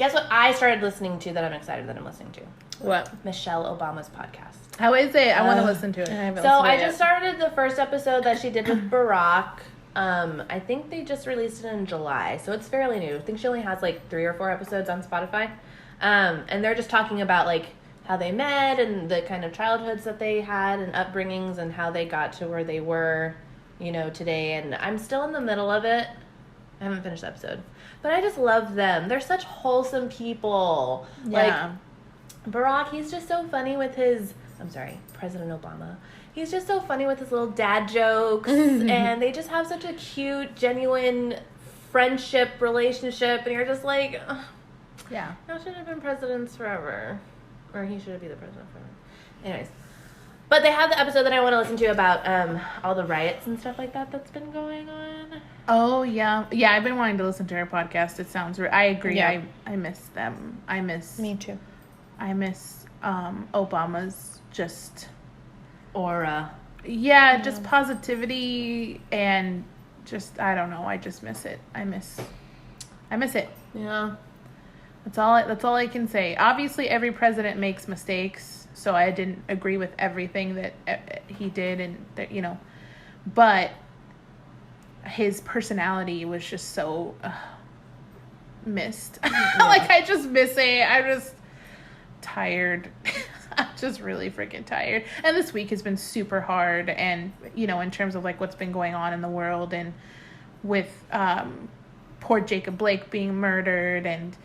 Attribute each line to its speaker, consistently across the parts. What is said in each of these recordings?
Speaker 1: Guess what I started listening to that I'm excited that I'm listening to?
Speaker 2: What?
Speaker 1: Michelle Obama's podcast.
Speaker 2: How is it? I want to listen to it.
Speaker 1: I just started the first episode that she did with Barack. I think they just released it in July, so it's fairly new. I think she only has like 3 or 4 episodes on Spotify. And they're just talking about like how they met and the kind of childhoods that they had and upbringings and how they got to where they were, today. And I'm still in the middle of it. I haven't finished the episode. But I just love them. They're such wholesome people.
Speaker 2: Yeah.
Speaker 1: Like, Barack, he's just so funny with his... President Obama. He's just so funny with his little dad jokes. And they just have such a cute, genuine friendship, relationship. And you're just like...
Speaker 2: Yeah.
Speaker 1: Y'all should have been presidents forever. Or he should be the president forever. Anyways. But they have the episode that I want to listen to about all the riots and stuff like that that's been going on.
Speaker 2: Oh, yeah. Yeah, I've been wanting to listen to her podcast. It sounds... I agree.
Speaker 1: Yeah.
Speaker 2: I miss them.
Speaker 1: Me too.
Speaker 2: I miss Obama's just...
Speaker 1: Aura.
Speaker 2: Yeah, just positivity and just... I don't know. I just miss it. I miss it.
Speaker 1: Yeah.
Speaker 2: That's all I can say. Obviously, every president makes mistakes, so I didn't agree with everything that he did, and that, but his personality was just so missed.
Speaker 1: Yeah.
Speaker 2: Like, I just miss it. I'm just tired. I'm just really freaking tired. And this week has been super hard, and in terms of like what's been going on in the world, and with poor Jacob Blake being murdered, and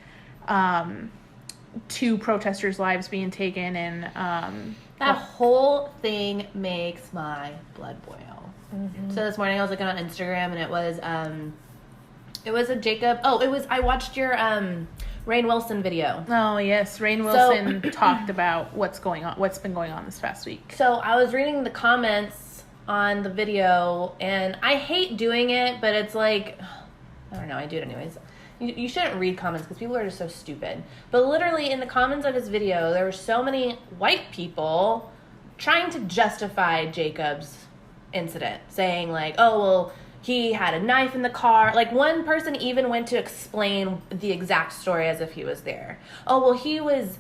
Speaker 2: 2 protesters' lives being taken, and
Speaker 1: that whole thing makes my blood boil.
Speaker 2: Mm-hmm.
Speaker 1: So this morning I was looking on Instagram, and it was a Jacob. I watched your Rainn Wilson video.
Speaker 2: Oh yes, Rainn Wilson talked about what's been going on this past week.
Speaker 1: So I was reading the comments on the video, and I hate doing it, but it's like, I don't know, I do it anyways. You shouldn't read comments because people are just so stupid. But literally in the comments of his video, there were so many white people trying to justify Jacob's incident, saying like, oh, well, he had a knife in the car. Like, one person even went to explain the exact story as if he was there. Oh, well, he went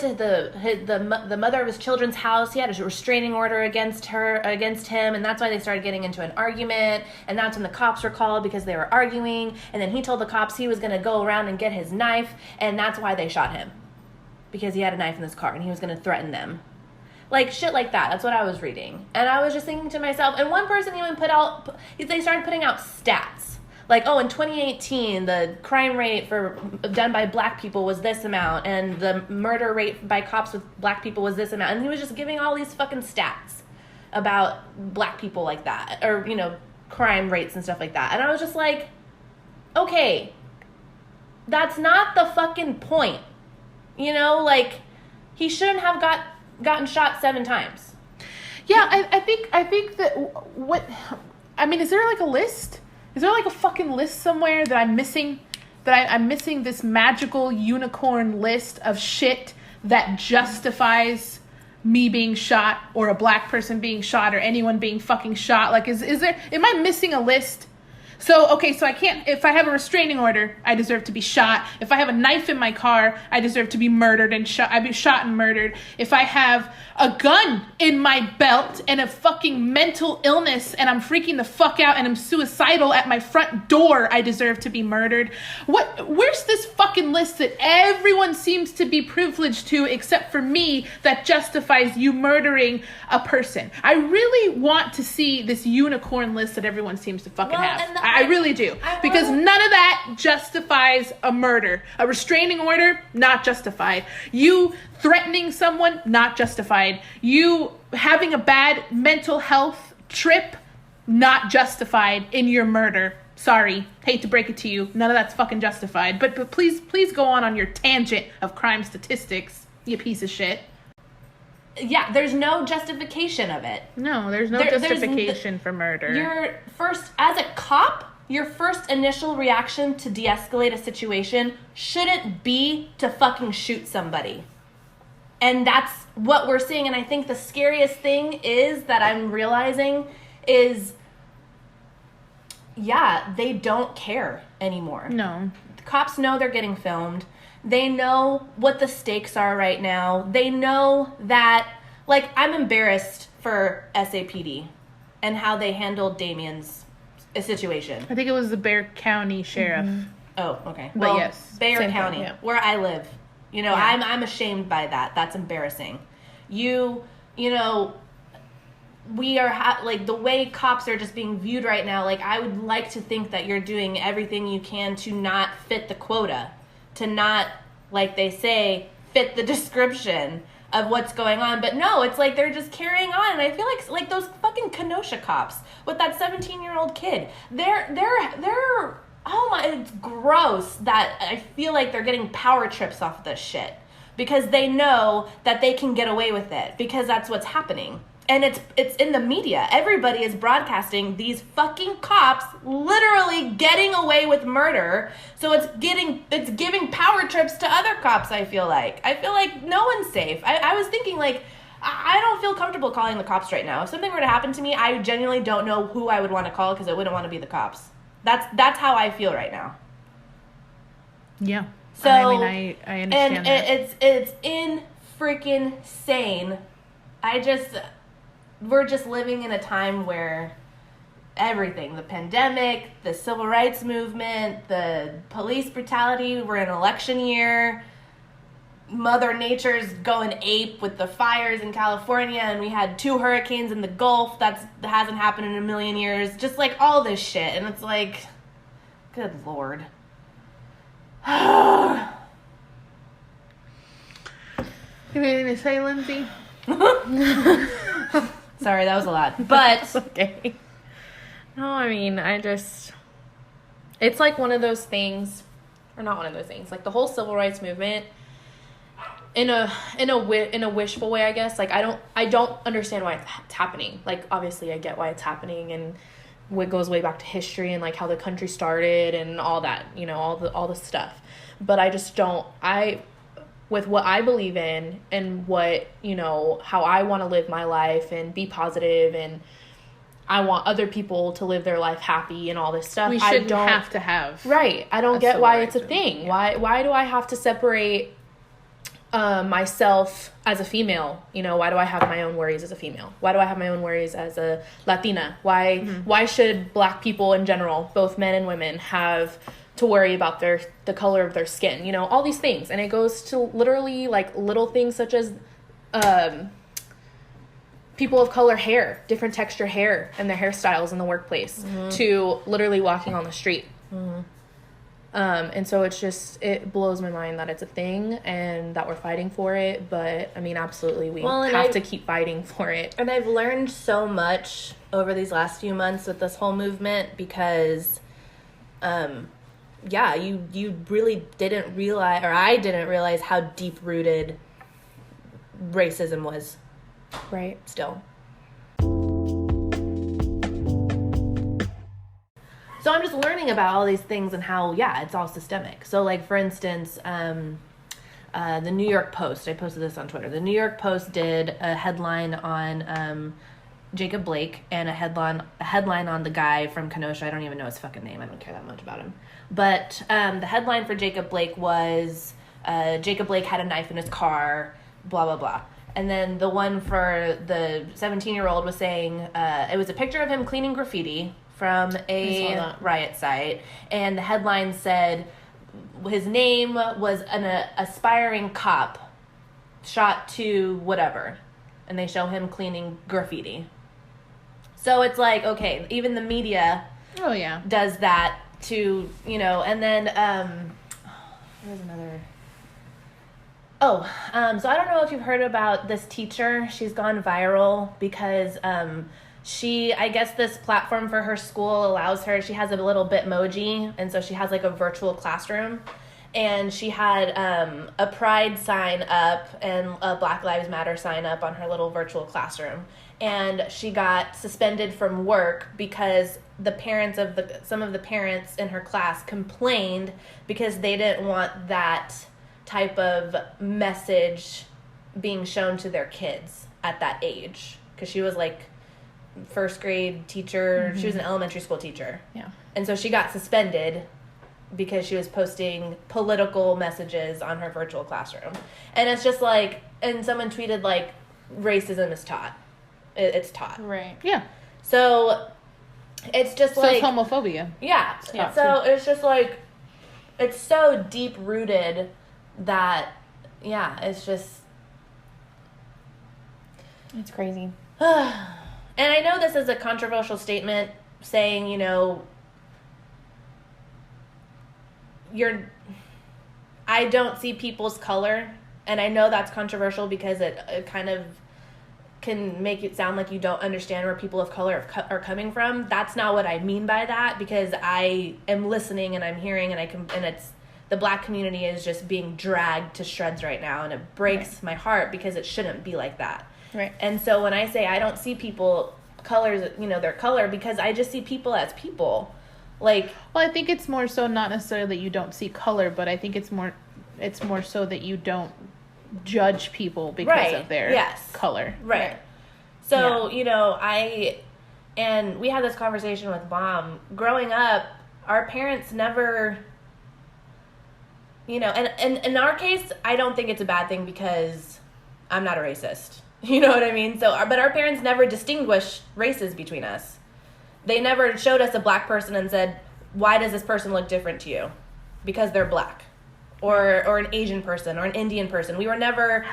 Speaker 1: to the mother of his children's house. He had a restraining order against him, and that's why they started getting into an argument, and that's when the cops were called because they were arguing, and then he told the cops he was going to go around and get his knife, and that's why they shot him, because he had a knife in his car, and he was going to threaten them. Like, shit like that. That's what I was reading. And I was just thinking to myself, and one person even they started putting out stats. Like, in 2018, the crime rate done by black people was this amount, and the murder rate by cops with black people was this amount. And he was just giving all these fucking stats about black people like that, or, crime rates and stuff like that. And I was just like, okay, that's not the fucking point. Like, he shouldn't have gotten shot 7 times.
Speaker 2: Yeah, I think that is there like a list? Is there like a fucking list somewhere that I'm missing? I'm missing this magical unicorn list of shit that justifies me being shot, or a black person being shot, or anyone being fucking shot. Like, am I missing a list? So I can't, if I have a restraining order, I deserve to be shot. If I have a knife in my car, I deserve to be murdered and shot. I'd be shot and murdered. If I have a gun in my belt and a fucking mental illness and I'm freaking the fuck out and I'm suicidal at my front door, I deserve to be murdered. Where's this fucking list that everyone seems to be privileged to, except for me, that justifies you murdering a person? I really want to see this unicorn list that everyone seems to fucking have. I really do. Because none of that justifies a murder. A restraining order, not justified. You threatening someone, not justified. You having a bad mental health trip, not justified in your murder. Sorry, hate to break it to you. None of that's fucking justified. But please go on your tangent of crime statistics, you piece of shit.
Speaker 1: Yeah, there's no justification of it.
Speaker 2: No, there's no justification for murder. As a cop, your first initial reaction to de-escalate a situation shouldn't be to fucking shoot somebody. And that's what we're seeing. And I think the scariest thing is that I'm realizing is, they don't care anymore. No.
Speaker 1: cops know they're getting filmed. They know what the stakes are right now. They know that, like, I'm embarrassed for SAPD and how they handled Damien's situation.
Speaker 2: I think it was the Bexar County Sheriff.
Speaker 1: Mm-hmm. Oh, okay.
Speaker 2: But
Speaker 1: well,
Speaker 2: yes,
Speaker 1: Bexar County,
Speaker 2: thing, yeah.
Speaker 1: where I live. You know, yeah. I'm ashamed by that. That's embarrassing. You know, we are, like, the way cops are just being viewed right now, like, I would like to think that you're doing everything you can to not fit the quota, to not, like they say, fit the description of what's going on. But no, it's like they're just carrying on. And I feel like those fucking Kenosha cops with that 17-year-old kid, they're oh my, it's gross that I feel like they're getting power trips off of this shit because they know that they can get away with it because that's what's happening. And it's in the media. Everybody is broadcasting these fucking cops literally getting away with murder. So it's giving power trips to other cops, I feel like no one's safe. I was thinking, like, I don't feel comfortable calling the cops right now. If something were to happen to me, I genuinely don't know who I would want to call because I wouldn't want to be the cops. That's how I feel right now.
Speaker 2: Yeah.
Speaker 1: So
Speaker 2: I mean, I understand
Speaker 1: and it's in freaking sane. We're just living in a time where everything, the pandemic, the civil rights movement, the police brutality, we're in election year, Mother Nature's going ape with the fires in California, and we had 2 hurricanes in the Gulf. That hasn't happened in a million years. Just like all this shit. And it's like, good Lord.
Speaker 2: You have anything to say, Lindsay?
Speaker 1: Sorry, that was a lot. But
Speaker 3: okay. No, I mean, it's like one of those things, or not one of those things, like the whole civil rights movement, in a wishful way, I guess. Like, I don't understand why it's happening. Like, obviously I get why it's happening, and it goes way back to history and like how the country started and all that, you know, all the stuff. But I just don't, with what I believe in and what, you know, how I want to live my life and be positive, and I want other people to live their life happy and all this stuff.
Speaker 2: We shouldn't have to have.
Speaker 3: Right. I don't get why it's a thing.
Speaker 2: Yeah.
Speaker 3: Why do I have to separate myself as a female? You know, why do I have my own worries as a female? Why do I have my own worries as a Latina? Why should Black people in general, both men and women, have to worry about the color of their skin? You know, all these things. And it goes to literally like little things such as people of color hair, different texture hair and their hairstyles in the workplace, to literally walking on the street. And so it blows my mind that it's a thing and that we're fighting for it. But I mean, absolutely, we have to keep fighting for it.
Speaker 1: And I've learned so much over these last few months with this whole movement because, you really didn't realize, or I didn't realize how deep rooted racism was.
Speaker 3: Right.
Speaker 1: Still. So I'm just learning about all these things and how, it's all systemic. So, like, for instance, the New York Post, I posted this on Twitter. The New York Post did a headline on Jacob Blake and a headline on the guy from Kenosha. I don't even know his fucking name. I don't care that much about him. But the headline for Jacob Blake was, Jacob Blake had a knife in his car, blah, blah, blah. And then the one for the 17-year-old was saying, it was a picture of him cleaning graffiti from a riot site, and the headline said his name was an aspiring cop shot to whatever, and they show him cleaning graffiti. So it's like, okay, even the media does that to, you know. And then there's another. So I don't know if you've heard about this teacher. She's gone viral because I guess this platform for her school allows her, she has a little Bitmoji, and so she has like a virtual classroom, and she had a Pride sign up and a Black Lives Matter sign up on her little virtual classroom, and she got suspended from work because the parents of some of the parents in her class complained because they didn't want that type of message being shown to their kids at that age, because she was like first grade teacher. She was an elementary school teacher.
Speaker 2: Yeah.
Speaker 1: And so she got suspended because she was posting political messages on her virtual classroom. And it's just like, and someone tweeted like, racism is taught. It's taught.
Speaker 2: Right. Yeah.
Speaker 1: So it's just
Speaker 2: So
Speaker 1: like...
Speaker 2: it's homophobia.
Speaker 1: Yeah. So it's just like, it's so deep rooted that, yeah, it's just...
Speaker 3: It's crazy.
Speaker 1: And I know this is a controversial statement saying, you know, I don't see people's color, and I know that's controversial because it kind of can make it sound like you don't understand where people of color are coming from. That's not what I mean by that, because I am listening and I'm hearing, and it's the Black community is just being dragged to shreds right now, and it breaks my heart because it shouldn't be like that.
Speaker 2: Right.
Speaker 1: And so when I say I don't see people colors, you know, their color, because I just see people as people. Like,
Speaker 2: well, I think it's more so not necessarily that you don't see color, but I think it's more so that you don't judge people because of their color.
Speaker 1: Right. So, you know, and we had this conversation with Mom. Growing up, our parents never, you know, and in our case, I don't think it's a bad thing because I'm not a racist. You know what I mean? So, but our parents never distinguished races between us. They never showed us a Black person and said, why does this person look different to you? Because they're Black. Or an Asian person or an Indian person. We were never,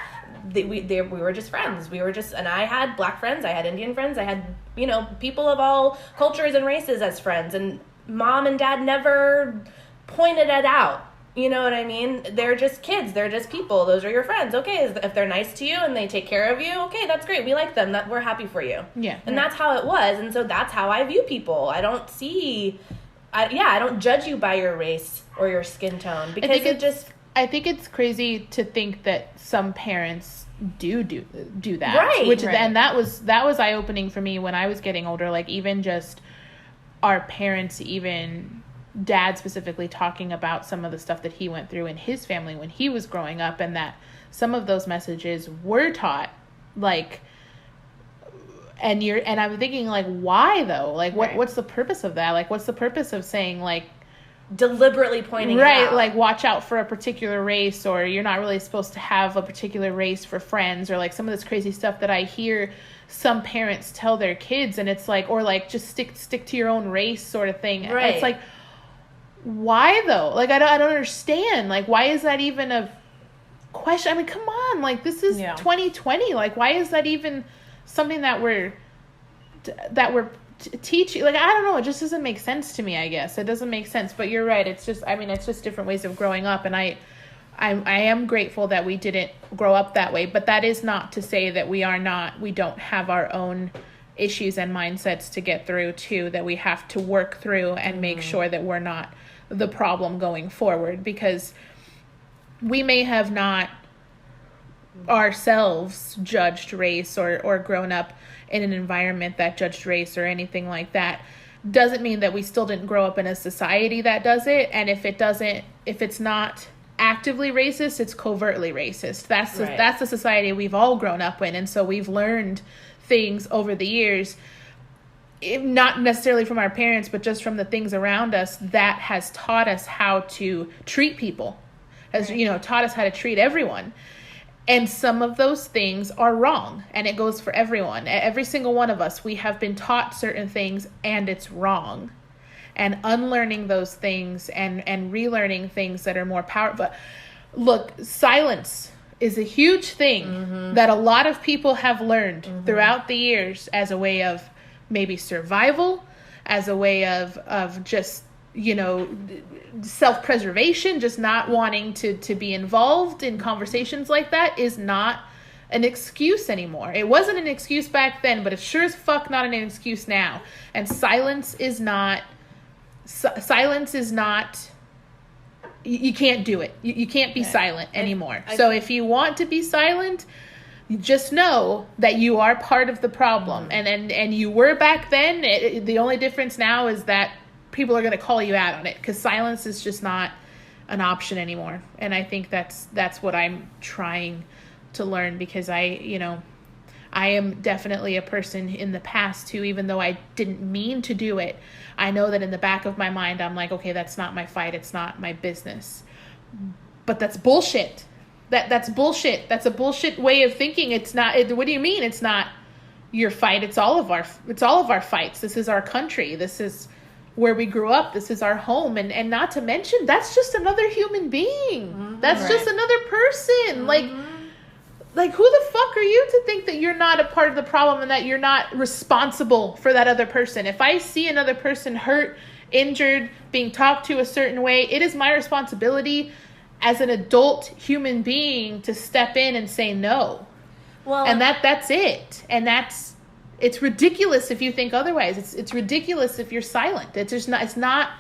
Speaker 1: we were just friends. And I had Black friends, I had Indian friends, I had, you know, people of all cultures and races as friends. And Mom and Dad never pointed it out. You know what I mean? They're just kids. They're just people. Those are your friends. Okay, if they're nice to you and they take care of you, okay, that's great. We like them. We're happy for you.
Speaker 2: Yeah.
Speaker 1: And that's how it was. And so that's how I view people. I don't judge you by your race or your skin tone, because
Speaker 2: I think it's crazy to think that some parents do that.
Speaker 1: Right.
Speaker 2: And that was eye-opening for me when I was getting older. Like, even just our parents, even Dad specifically, talking about some of the stuff that he went through in his family when he was growing up, and that some of those messages were taught, like, and I'm thinking, like, why though? Like, what's the purpose of that? Like, what's the purpose of saying, like,
Speaker 1: deliberately pointing it out?
Speaker 2: Like, watch out for a particular race, or you're not really supposed to have a particular race for friends, or like some of this crazy stuff that I hear some parents tell their kids, and it's like, or like, just stick to your own race sort of thing.
Speaker 1: Right.
Speaker 2: It's like, why though? Like, I don't understand. Like, why is that even a question? I mean, come on, like, this is 2020. Like, why is that even something that we're teaching? Like, I don't know. It just doesn't make sense to me, I guess. It doesn't make sense. But you're right. It's just, I mean, it's just different ways of growing up. And I am grateful that we didn't grow up that way. But that is not to say that we don't have our own issues and mindsets to get through too, that we have to work through and make sure that we're not the problem going forward, because we may have not ourselves judged race or grown up in an environment that judged race or anything like that. Doesn't mean that we still didn't grow up in a society that does it. And if it's not actively racist, it's covertly racist. That's the society we've all grown up in. And so we've learned things over the years, not necessarily from our parents, but just from the things around us, that has taught us how to treat people, taught us how to treat everyone. And some of those things are wrong, and it goes for everyone. Every single one of us, we have been taught certain things and it's wrong. And unlearning those things and relearning things that are more powerful. Look, silence is a huge thing that a lot of people have learned throughout the years as a way of maybe survival, as a way of just, self-preservation, just not wanting to be involved in conversations like that is not an excuse anymore. It wasn't an excuse back then, but it's sure as fuck not an excuse now. And silence is not, you can't do it. You can't be silent anymore. So if you want to be silent, just know that you are part of the problem. And you were back then. The only difference now is that people are going to call you out on it, because silence is just not an option anymore. And I think that's what I'm trying to learn, because I I am definitely a person in the past who, even though I didn't mean to do it, I know that in the back of my mind, I'm like, okay, that's not my fight. It's not my business. But that's bullshit. That's bullshit. That's a bullshit way of thinking. It's not, what do you mean? It's not your fight. It's all of our fights. This is our country. This is where we grew up. This is our home. And not to mention, that's just another human being. That's just another person. Like, who the fuck are you to think that you're not a part of the problem and that you're not responsible for that other person? If I see another person hurt, injured, being talked to a certain way, it is my responsibility as an adult human being to step in and say no. Well, and that's it. And it's ridiculous if you think otherwise. It's ridiculous if you're silent. It's not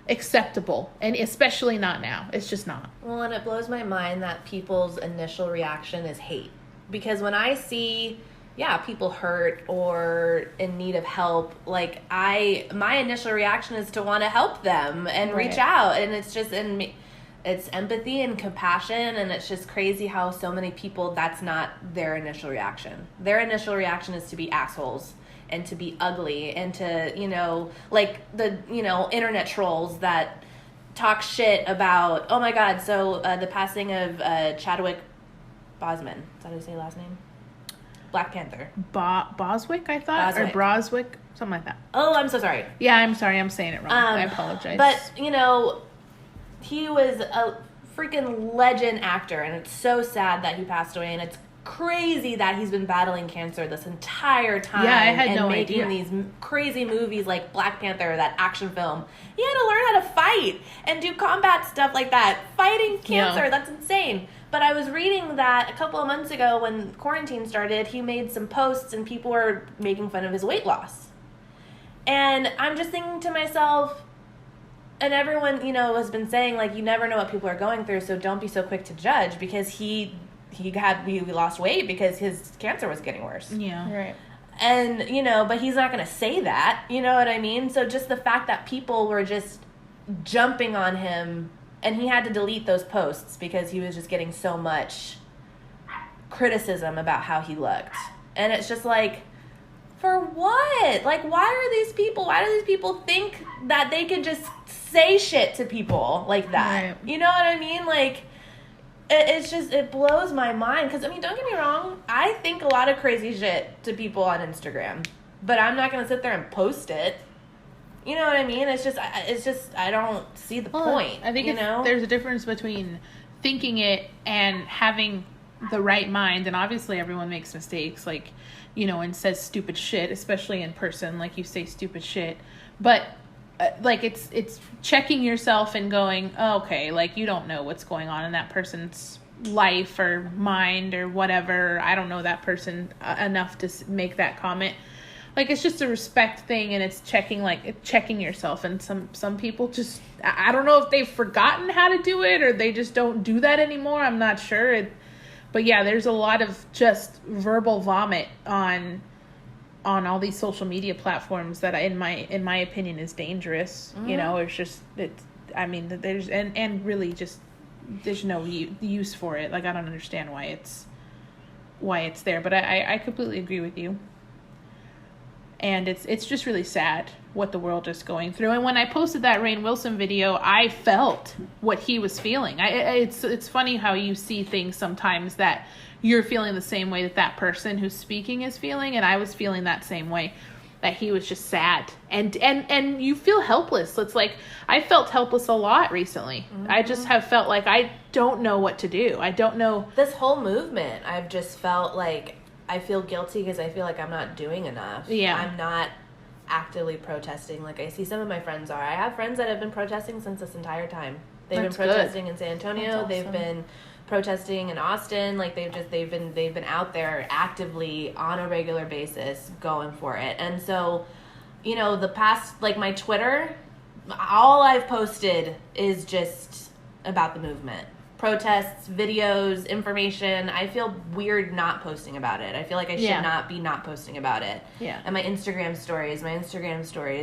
Speaker 2: acceptable, and especially not now. It's just not.
Speaker 1: Well, and it blows my mind that people's initial reaction is hate, because when I see people hurt or in need of help, like my initial reaction is to want to help them and reach out, and it's just it's empathy and compassion, and it's just crazy how so many people, that's not their initial reaction. Their initial reaction is to be assholes and to be ugly and to, like the, internet trolls that talk shit about, oh my God, so the passing of Chadwick Boseman. Is that how you say last name? Black Panther.
Speaker 2: Boswick, I thought? Boswick. Or Broswick? Something like that.
Speaker 1: Oh, I'm so sorry.
Speaker 2: Yeah, I'm sorry. I'm saying it wrong. I apologize.
Speaker 1: But, he was a freaking legend actor, and it's so sad that he passed away, and it's crazy that he's been battling cancer this entire time.
Speaker 2: Yeah, I had no
Speaker 1: idea. And making these crazy movies like Black Panther, that action film. He had to learn how to fight and do combat stuff like that. Fighting cancer, that's insane. But I was reading that a couple of months ago when quarantine started, he made some posts and people were making fun of his weight loss. And I'm just thinking to myself, and everyone, has been saying, like, you never know what people are going through, so don't be so quick to judge, because he lost weight because his cancer was getting worse.
Speaker 2: Yeah.
Speaker 3: Right.
Speaker 1: And, but he's not going to say that, you know what I mean? So just the fact that people were just jumping on him, and he had to delete those posts because he was just getting so much criticism about how he looked. And it's just like, for what? Like, why do these people think that they could just say shit to people like that?
Speaker 2: Right.
Speaker 1: You know what I mean? Like, it blows my mind. Because, don't get me wrong, I think a lot of crazy shit to people on Instagram. But I'm not going to sit there and post it. You know what I mean? It's just I don't see the point.
Speaker 2: I think there's a difference between thinking it and having the right mind. And obviously everyone makes mistakes, like, and says stupid shit, especially in person. Like, you say stupid shit. But like, it's checking yourself and going, oh, okay, like, you don't know what's going on in that person's life or mind or whatever. I don't know that person enough to make that comment. Like, it's just a respect thing, and it's checking yourself. And some people just, I don't know if they've forgotten how to do it or they just don't do that anymore. I'm not sure. But yeah, there's a lot of just verbal vomit on all these social media platforms that, in my opinion, is dangerous. Mm-hmm. There's and really just there's no use for it. Like, I don't understand why it's there. But I completely agree with you. And it's just really sad what the world is going through. And when I posted that Rainn Wilson video, I felt what he was feeling. It's funny how you see things sometimes that you're feeling the same way that person who's speaking is feeling, and I was feeling that same way, that he was just sad. And you feel helpless. It's like, I felt helpless a lot recently. Mm-hmm. I just have felt like I don't know what to do. I don't know.
Speaker 1: This whole movement, I've just felt like I feel guilty because I feel like I'm not doing enough.
Speaker 2: Yeah.
Speaker 1: I'm not actively protesting like I see some of my friends are. I have friends that have been protesting since this entire time. They've been protesting in San Antonio. Awesome. They've been protesting in Austin. Like, they've been out there actively on a regular basis going for it. And so, the past, like, my Twitter, all I've posted is just about the movement. Protests, videos, information. I feel weird not posting about it. I feel like I should not be not posting about it.
Speaker 2: Yeah.
Speaker 1: And my Instagram stories,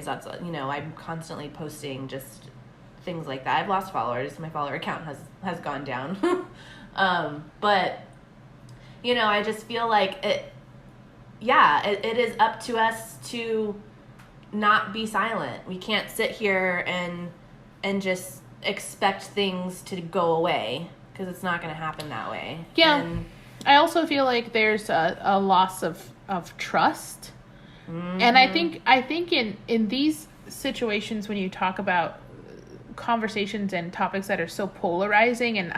Speaker 1: that's, I'm constantly posting just things like that. I've lost followers. My follower count has gone down. But, I just feel like it is up to us to not be silent. We can't sit here and just expect things to go away, because it's not going to happen that way.
Speaker 2: Yeah.
Speaker 1: And
Speaker 2: I also feel like there's a loss of trust. And I think in these situations, when you talk about conversations and topics that are so polarizing, and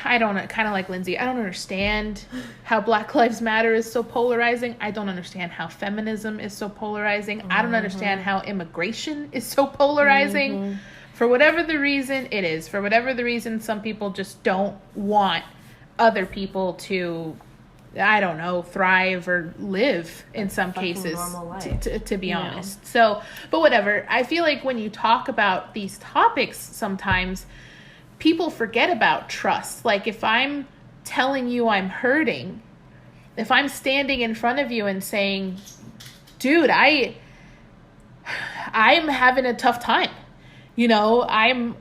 Speaker 2: I don't, kind of like Lindsay, I don't understand how Black Lives Matter is so polarizing. I don't understand how feminism is so polarizing. I don't understand how immigration is so polarizing. For whatever the reason it is, for whatever the reason, some people just don't want other people to, I don't know, thrive or live in some cases, to be honest. So, but whatever. I feel like when you talk about these topics, sometimes people forget about trust. Like, if I'm telling you I'm hurting, if I'm standing in front of you and saying, dude, I'm having a tough time. You know, I'm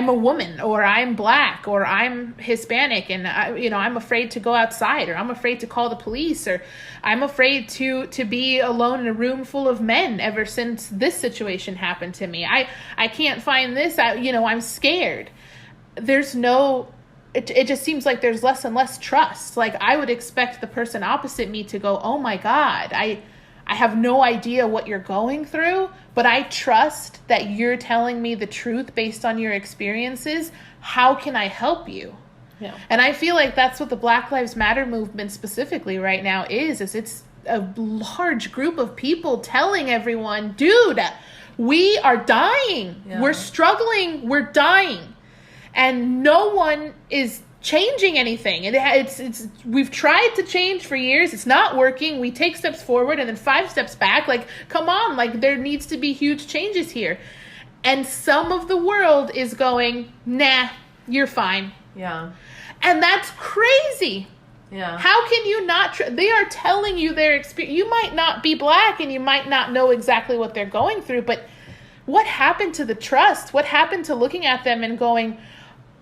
Speaker 2: a woman, or I'm Black, or I'm Hispanic, and I'm afraid to go outside, or I'm afraid to call the police, or I'm afraid to be alone in a room full of men ever since this situation happened to me. I can't find this out, I'm scared. There's no, it just seems like there's less and less trust. Like, I would expect the person opposite me to go, oh my God, I have no idea what you're going through, but I trust that you're telling me the truth based on your experiences. How can I help you?
Speaker 3: Yeah.
Speaker 2: And I feel like that's what the Black Lives Matter movement specifically right now is it's a large group of people telling everyone, dude, we are dying.
Speaker 1: Yeah.
Speaker 2: We're struggling. We're dying. And no one is changing anything. It's we've tried to change for years. It's not working. We take steps forward and then 5 steps back. Like, come on, like, there needs to be huge changes here. And some of the world is going, nah, you're fine.
Speaker 1: yeah.
Speaker 2: And that's crazy.
Speaker 1: Yeah.
Speaker 2: How can you not? They are telling you their experience. You might not be Black and you might not know exactly what they're going through, but what happened to the trust? What happened to looking at them and going,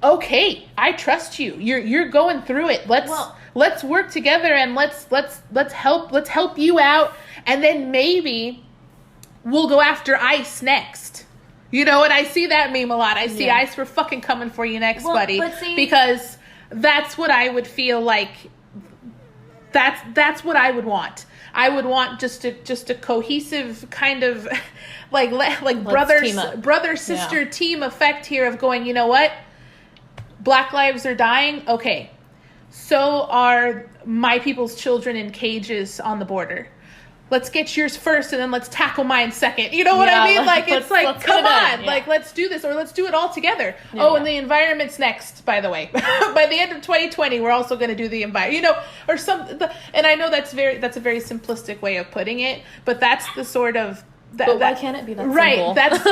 Speaker 2: okay, I trust you. You're going through it. Let's work together and let's help you out, and then maybe we'll go after ICE next. You know what? I see that meme a lot. I see ICE, we're fucking coming for you next, buddy. Because that's what I would feel like. That's what I would want. I would want just a cohesive kind of like brother sister team effect here of going, you know what? Black lives are dying. Okay. So are my people's children in cages on the border. Let's get yours first and then let's tackle mine second. You know what I mean? Like, it's like, come on, like, let's do this, or let's do it all together. And the environment's next, by the way. By the end of 2020, we're also going to do the environment, or and I know that's a very simplistic way of putting it, but that's the sort of,
Speaker 3: but why can't it be that
Speaker 2: right,
Speaker 3: simple?
Speaker 2: That's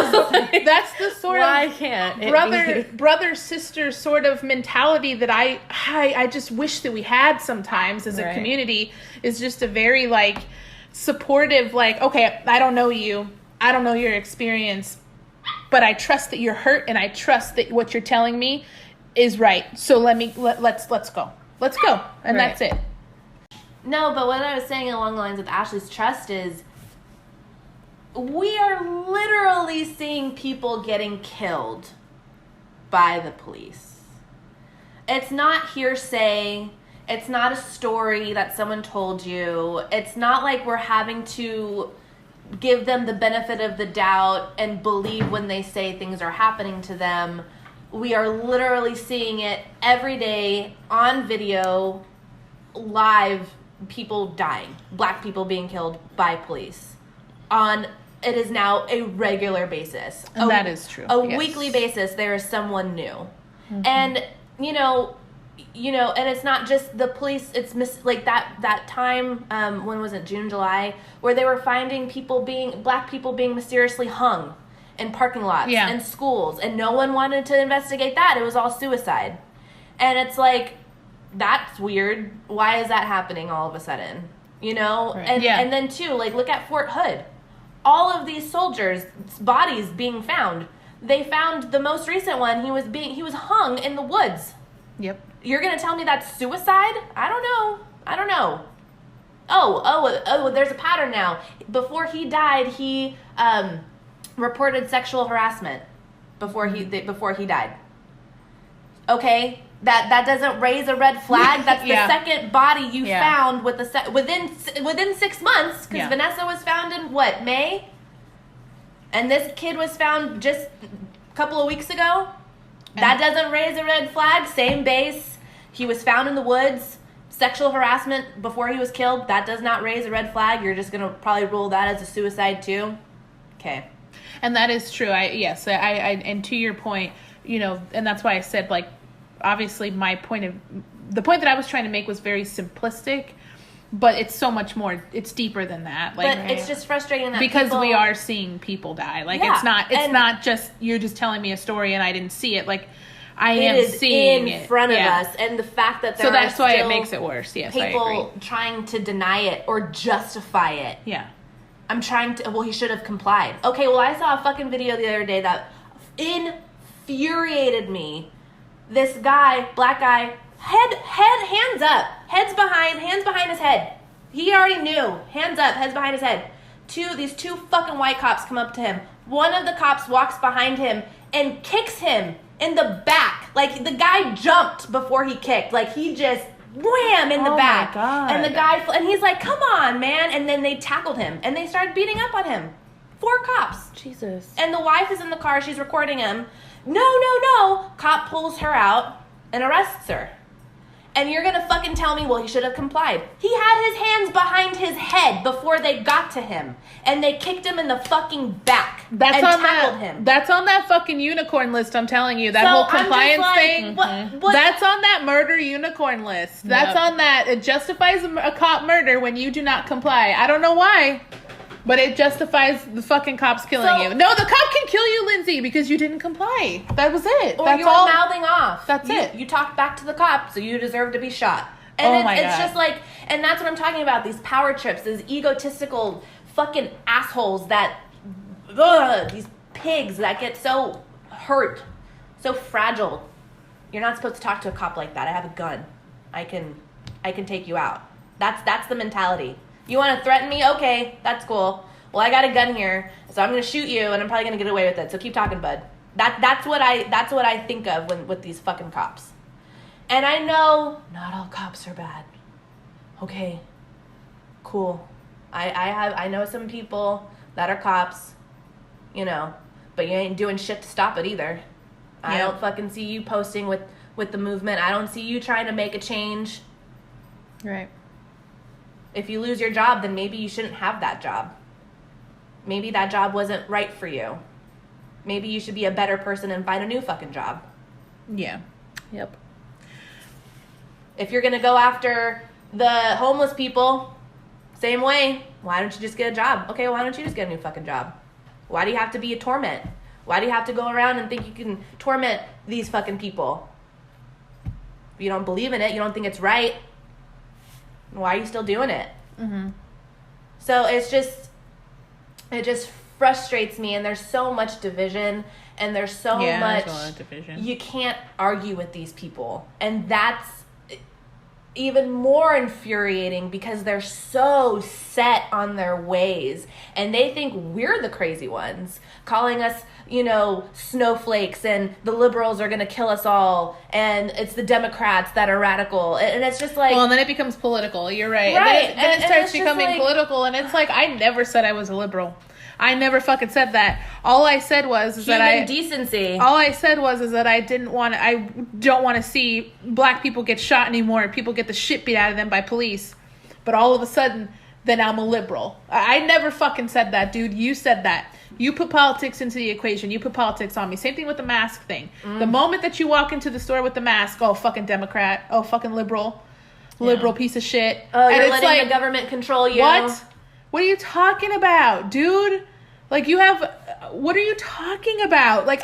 Speaker 2: the sort
Speaker 3: why
Speaker 2: of
Speaker 3: can't it
Speaker 2: brother sister sort of mentality that I just wish that we had sometimes as a community, is just a very like supportive, like, okay, I don't know you, I don't know your experience, but I trust that you're hurt and I trust that what you're telling me is right. So let's go. And that's it.
Speaker 1: No, but what I was saying along the lines with Ashley's trust is, we are literally seeing people getting killed by the police. It's not hearsay. It's not a story that someone told you. It's not like we're having to give them the benefit of the doubt and believe when they say things are happening to them. We are literally seeing it every day on video, live, people dying, Black people being killed by police. It is now a regular basis.
Speaker 2: And that is true.
Speaker 1: Weekly basis, there is someone new. Mm-hmm. And, and it's not just the police, it's like that time, when was it, June, July, where they were finding Black people being mysteriously hung in parking lots and schools, and no one wanted to investigate that. It was all suicide. And it's like, that's weird. Why is that happening all of a sudden? Right. And then too, like, look at Fort Hood. All of these soldiers' bodies being found. They found the most recent one. He was hung in the woods.
Speaker 2: Yep.
Speaker 1: You're gonna tell me that's suicide? I don't know. there's a pattern now. Before he died, he reported sexual harassment before he died. Okay, that doesn't raise a red flag. That's the second body you found with within 6 months, because Vanessa was found in what, May, and this kid was found just a couple of weeks ago. That doesn't raise a red flag. Same base. He was found in the woods. Sexual harassment before he was killed. That does not raise a red flag. You're just gonna probably rule that as a suicide too. Okay.
Speaker 2: And that is true. I and to your point, you know, and that's why I said, like, obviously the point that I was trying to make was very simplistic, but it's so much more. It's deeper than that. Like,
Speaker 1: but it's just frustrating that
Speaker 2: because we are seeing people die. Like, it's not just you're just telling me a story and I didn't see it. Like, I am seeing it
Speaker 1: in front of us, and the fact that
Speaker 2: that's why it makes it worse. Yes,
Speaker 1: people
Speaker 2: I agree.
Speaker 1: trying to deny it or justify it.
Speaker 2: Yeah,
Speaker 1: I'm trying to. Well, he should have complied. Okay, well, I saw a fucking video the other day that infuriated me. This guy, black guy, hands up, hands behind his head. He already knew. Hands up, heads behind his head. These two fucking white cops come up to him. One of the cops walks behind him and kicks him in the back. Like, the guy jumped before he kicked. Like, he just wham in the back.
Speaker 2: My God.
Speaker 1: And the guy, and he's like, come on, man. And then they tackled him and they started beating up on him. 4 cops.
Speaker 3: Jesus.
Speaker 1: And the wife is in the car. She's recording him. No. Cop pulls her out and arrests her. And you're going to fucking tell me, well, he should have complied. He had his hands behind his head before they got to him. And they kicked him in the fucking back. Tackled him.
Speaker 2: That's on that fucking unicorn list, I'm telling you. That whole compliance thing.
Speaker 1: What?
Speaker 2: That's on that murder unicorn list. That's on that. It justifies a cop murder when you do not comply. I don't know why. But it justifies the fucking cops killing you. No, the cop can kill you, Lindsay, because you didn't comply. That was it.
Speaker 1: Or
Speaker 2: That's
Speaker 1: you were
Speaker 2: all.
Speaker 1: mouthing off.
Speaker 2: That's it.
Speaker 1: You talked back to the cop, so you deserve to be shot. And it's just like, and that's what I'm talking about. These power trips, these egotistical fucking assholes that, these pigs that get so hurt, so fragile. You're not supposed to talk to a cop like that. I have a gun. I can take you out. That's the mentality. You want to threaten me? Okay, that's cool. Well, I got a gun here, so I'm going to shoot you, and I'm probably going to get away with it. So keep talking, bud. That's what I think of with these fucking cops. And I know not all cops are bad. Okay, cool. I know some people that are cops, you know, but you ain't doing shit to stop it either. Yeah. I don't fucking see you posting with the movement. I don't see you trying to make a change.
Speaker 2: Right.
Speaker 1: If you lose your job, then maybe you shouldn't have that job. Maybe that job wasn't right for you. Maybe you should be a better person and find a new fucking job.
Speaker 2: Yeah. Yep.
Speaker 1: If you're going to go after the homeless people, same way. Why don't you just get a job? Okay, why don't you just get a new fucking job? Why do you have to be a torment? Why do you have to go around and think you can torment these fucking people? If you don't believe in it, you don't think it's right, why are you still doing it?
Speaker 2: Mm-hmm.
Speaker 1: So it just frustrates me, and there's so much division, and there's so much,
Speaker 2: there's a lot of division.
Speaker 1: You can't argue with these people, and that's even more infuriating because they're so set on their ways, and they think we're the crazy ones, calling us, you know, snowflakes, and the liberals are going to kill us all, and it's the Democrats that are radical, and it's just like,
Speaker 2: well, and then it becomes political. You're right.
Speaker 1: Right.
Speaker 2: Then it starts becoming
Speaker 1: like,
Speaker 2: political, and it's like, I never said I was a liberal. I never fucking said that. All I said was
Speaker 1: human decency.
Speaker 2: All I said was that I don't want to see black people get shot anymore. People get the shit beat out of them by police. But all of a sudden, then I'm a liberal. I never fucking said that, dude. You said that. You put politics into the equation. You put politics on me. Same thing with the mask thing. The moment that you walk into the store with the mask, oh, fucking Democrat. Oh, fucking liberal. Liberal piece of shit.
Speaker 1: Oh, you're letting the government control you.
Speaker 2: What? What are you talking about, dude? Like, what are you talking about? Like,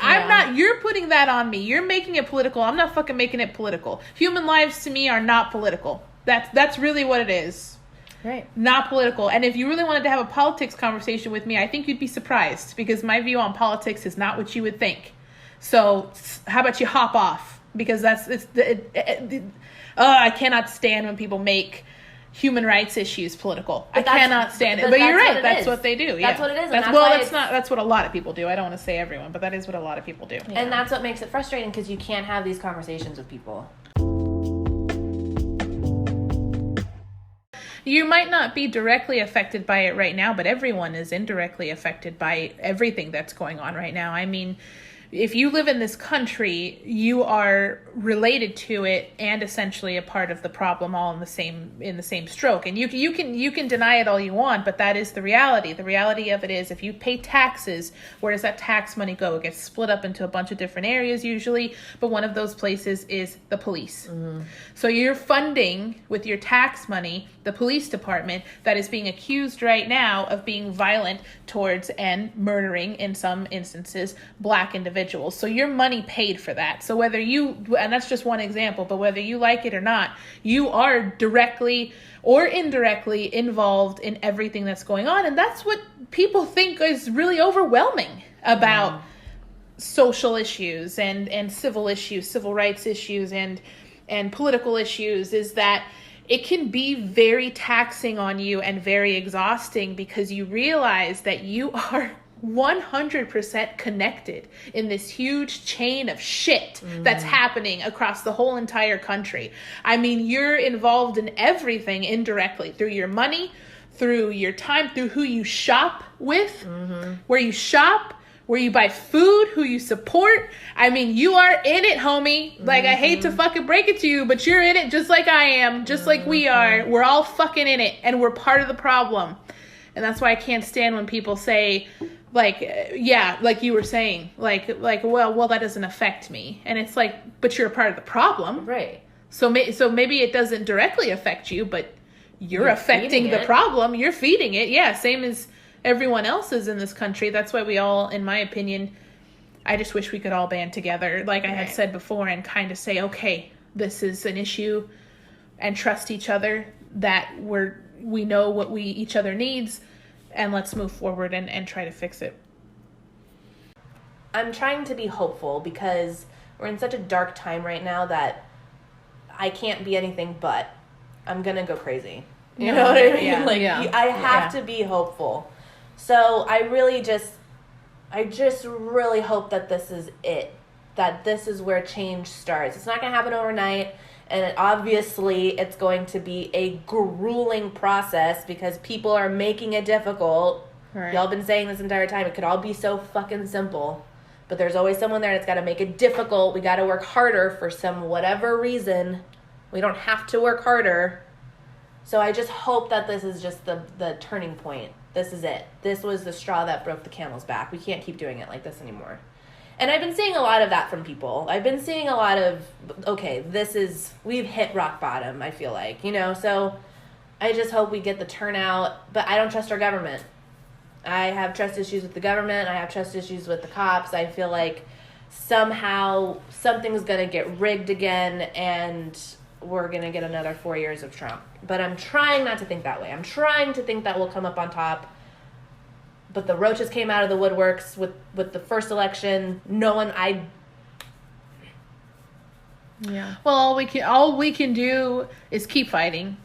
Speaker 2: you're putting that on me. You're making it political. I'm not fucking making it political. Human lives to me are not political. That's really what it is.
Speaker 1: Right.
Speaker 2: Not political. And if you really wanted to have a politics conversation with me, I think you'd be surprised, because my view on politics is not what you would think. So how about you hop off? Because I cannot stand when people make human rights issues political.
Speaker 1: But
Speaker 2: I cannot stand it. But you're right. That's what they do.
Speaker 1: That's what it is.
Speaker 2: That's what a lot of people do. I don't want to say everyone, but that is what a lot of people do.
Speaker 1: And that's what makes it frustrating, because you can't have these conversations with people.
Speaker 2: You might not be directly affected by it right now, but everyone is indirectly affected by everything that's going on right now. I mean, if you live in this country, you are related to it and essentially a part of the problem, all in the same stroke. And you can deny it all you want, but that is the reality. The reality of it is, if you pay taxes, where does that tax money go? It gets split up into a bunch of different areas usually, but one of those places is the police. Mm-hmm. So you're funding with your tax money the police department that is being accused right now of being violent towards and murdering, in some instances, black individuals. So your money paid for that. So whether you, and that's just one example, but whether you like it or not, you are directly or indirectly involved in everything that's going on. And that's what people think is really overwhelming about social issues and civil issues, civil rights issues and political issues, is that it can be very taxing on you and very exhausting, because you realize that you are 100% connected in this huge chain of shit that's happening across the whole entire country. I mean, you're involved in everything indirectly, through your money, through your time, through who you shop with, where you shop, where you buy food, who you support. I mean, you are in it, homie. Like, I hate to fucking break it to you, but you're in it just like I am, just like we are. We're all fucking in it, and we're part of the problem. And that's why I can't stand when people say, like, yeah, like you were saying, like, well, that doesn't affect me. And it's like, but you're a part of the problem.
Speaker 1: Right.
Speaker 2: So maybe it doesn't directly affect you, but you're affecting the problem. You're feeding it. Yeah, same as everyone else is in this country. That's why we all, in my opinion, I just wish we could all band together, like I had said before, and kind of say, okay, this is an issue, and trust each other, that we know what each other needs, and let's move forward and try to fix it.
Speaker 1: I'm trying to be hopeful, because we're in such a dark time right now that I can't be anything but. I'm gonna go crazy. You know what I mean? I have to be hopeful. So I just really hope that this is it, that this is where change starts. It's not going to happen overnight, and obviously it's going to be a grueling process, because people are making it difficult. Right. Y'all been saying this entire time, it could all be so fucking simple, but there's always someone there that's got to make it difficult. We got to work harder for some whatever reason. We don't have to work harder. So I just hope that this is just the turning point. This is it. This was the straw that broke the camel's back. We can't keep doing it like this anymore. And I've been seeing a lot of that from people. I've been seeing a lot of, okay, we've hit rock bottom, I feel like, so I just hope we get the turnout, but I don't trust our government. I have trust issues with the government. I have trust issues with the cops. I feel like somehow something's going to get rigged again, and we're going to get another 4 years of Trump. But I'm trying not to think that way. I'm trying to think that we'll come up on top. But the roaches came out of the woodworks with the first election.
Speaker 2: Yeah. Well, all we can do is keep fighting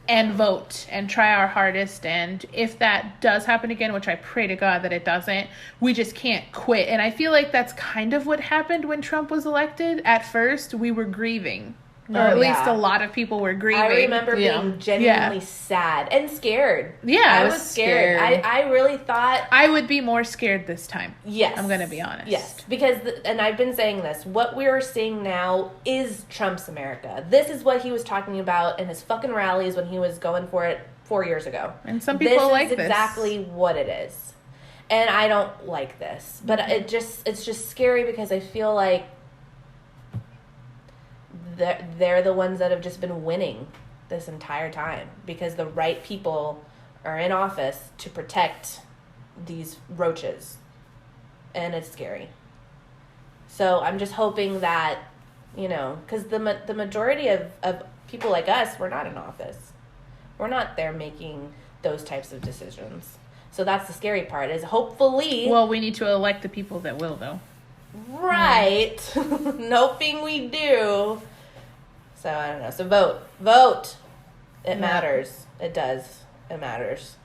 Speaker 2: and vote and try our hardest. And if that does happen again, which I pray to God that it doesn't, we just can't quit. And I feel like that's kind of what happened when Trump was elected. At first, we were grieving. Or at least a lot of people were grieving.
Speaker 1: I remember being genuinely sad and scared.
Speaker 2: Yeah,
Speaker 1: I was scared. I really thought
Speaker 2: I would be more scared this time.
Speaker 1: Yes.
Speaker 2: I'm going to be honest.
Speaker 1: Yes, because, and I've been saying this, what we're seeing now is Trump's America. This is what he was talking about in his fucking rallies when he was going for it 4 years ago.
Speaker 2: And some people like this.
Speaker 1: This is exactly what it is. And I don't like this. But it's just scary, because I feel like they're the ones that have just been winning this entire time, because the right people are in office to protect these roaches, and it's scary. So I'm just hoping that, because the majority of people like us, we're not in office. We're not there making those types of decisions. So that's the scary part, is hopefully...
Speaker 2: Well, we need to elect the people that will, though.
Speaker 1: Right. Hoping we do. So I don't know. So vote. It matters. It does. It matters.